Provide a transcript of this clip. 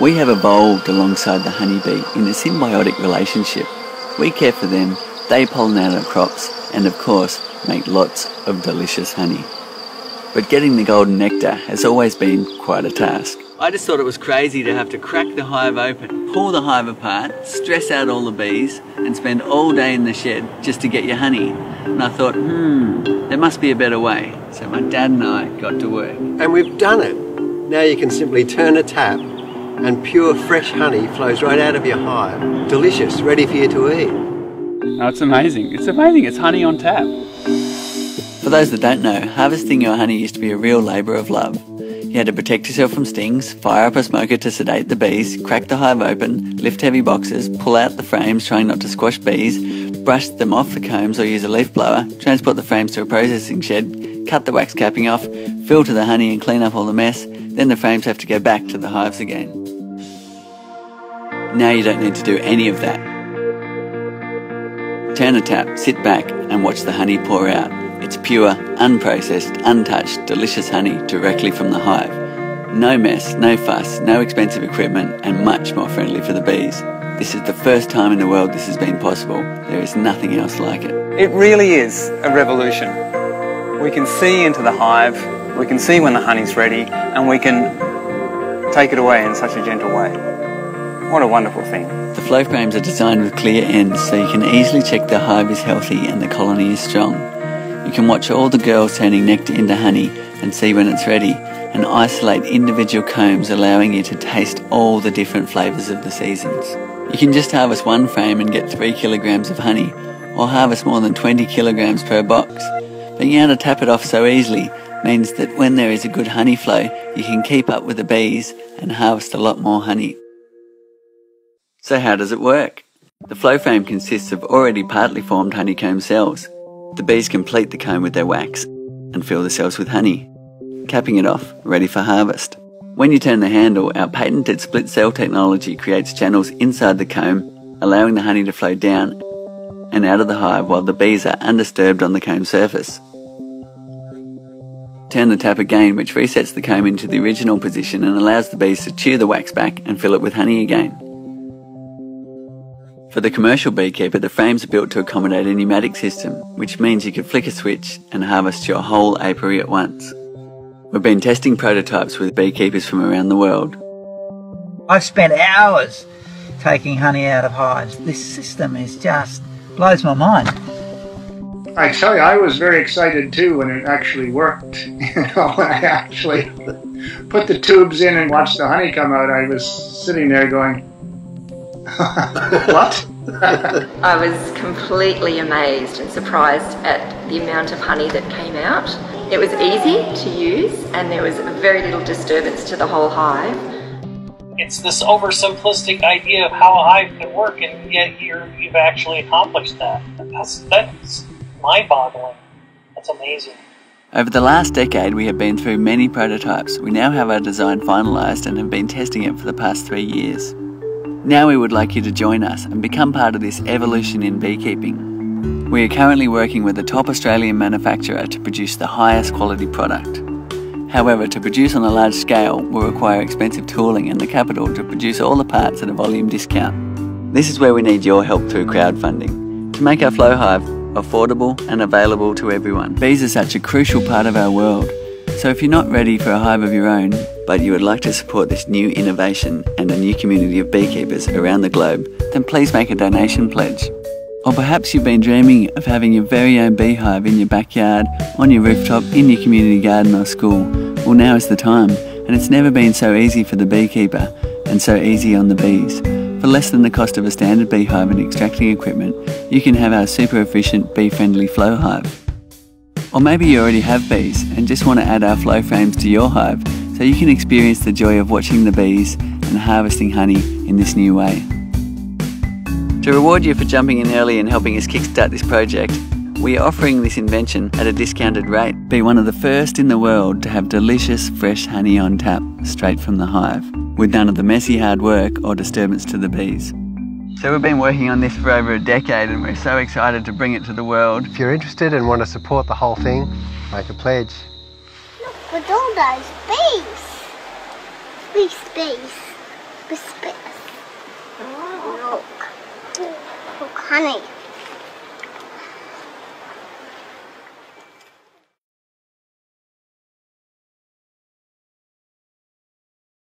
We have evolved alongside the honeybee in a symbiotic relationship. We care for them, they pollinate our crops, and of course, make lots of delicious honey. But getting the golden nectar has always been quite a task. I just thought it was crazy to have to crack the hive open, pull the hive apart, stress out all the bees, and spend all day in the shed just to get your honey. And I thought, there must be a better way. So my dad and I got to work. And we've done it. Now you can simply turn a tap and pure fresh honey flows right out of your hive. Delicious, ready for you to eat. Oh, it's amazing. It's amazing. It's honey on tap. For those that don't know, harvesting your honey used to be a real labour of love. You had to protect yourself from stings, fire up a smoker to sedate the bees, crack the hive open, lift heavy boxes, pull out the frames trying not to squash bees, brush them off the combs or use a leaf blower, transport the frames to a processing shed, cut the wax capping off, filter the honey and clean up all the mess, then the frames have to go back to the hives again. Now you don't need to do any of that. Turn a tap, sit back and watch the honey pour out. It's pure, unprocessed, untouched, delicious honey directly from the hive. No mess, no fuss, no expensive equipment, and much more friendly for the bees. This is the first time in the world this has been possible. There is nothing else like it. It really is a revolution. We can see into the hive, we can see when the honey's ready, and we can take it away in such a gentle way. What a wonderful thing. The flow frames are designed with clear ends so you can easily check the hive is healthy and the colony is strong. You can watch all the girls turning nectar into honey and see when it's ready, and isolate individual combs, allowing you to taste all the different flavours of the seasons. You can just harvest one frame and get 3 kilograms of honey, or harvest more than 20 kilograms per box. Being able to tap it off so easily means that when there is a good honey flow, you can keep up with the bees and harvest a lot more honey. So how does it work? The flow frame consists of already partly formed honeycomb cells. The bees complete the comb with their wax and fill the cells with honey, capping it off, ready for harvest. When you turn the handle, our patented split cell technology creates channels inside the comb, allowing the honey to flow down and out of the hive while the bees are undisturbed on the comb surface. Turn the tap again, which resets the comb into the original position and allows the bees to chew the wax back and fill it with honey again. For the commercial beekeeper, the frames are built to accommodate a pneumatic system, which means you can flick a switch and harvest your whole apiary at once. We've been testing prototypes with beekeepers from around the world. I've spent hours taking honey out of hives. This system is just blows my mind. I tell you, I was very excited too when it actually worked. When I actually put the tubes in and watched the honey come out, I was sitting there going, what? I was completely amazed and surprised at the amount of honey that came out. It was easy to use and there was very little disturbance to the whole hive. It's this oversimplistic idea of how a hive can work, and yet you've actually accomplished that. That's mind-boggling. That's amazing. Over the last decade, we have been through many prototypes. We now have our design finalised and have been testing it for the past 3 years. Now we would like you to join us and become part of this evolution in beekeeping. We are currently working with a top Australian manufacturer to produce the highest quality product. However, to produce on a large scale will require expensive tooling and the capital to produce all the parts at a volume discount. This is where we need your help through crowdfunding to make our flow hive affordable and available to everyone. Bees are such a crucial part of our world. So if you're not ready for a hive of your own, but you would like to support this new innovation and a new community of beekeepers around the globe, then please make a donation pledge. Or perhaps you've been dreaming of having your very own beehive in your backyard, on your rooftop, in your community garden or school. Well, now is the time, and it's never been so easy for the beekeeper and so easy on the bees. For less than the cost of a standard beehive and extracting equipment, you can have our super efficient bee-friendly flow hive. Or maybe you already have bees and just want to add our flow frames to your hive so you can experience the joy of watching the bees and harvesting honey in this new way. To reward you for jumping in early and helping us kickstart this project, we are offering this invention at a discounted rate. Be one of the first in the world to have delicious fresh honey on tap straight from the hive, with none of the messy hard work or disturbance to the bees. So we've been working on this for over a decade and we're so excited to bring it to the world. If you're interested and want to support the whole thing, make a pledge. Look at all those bees. Bees, bees, Look. Look, honey.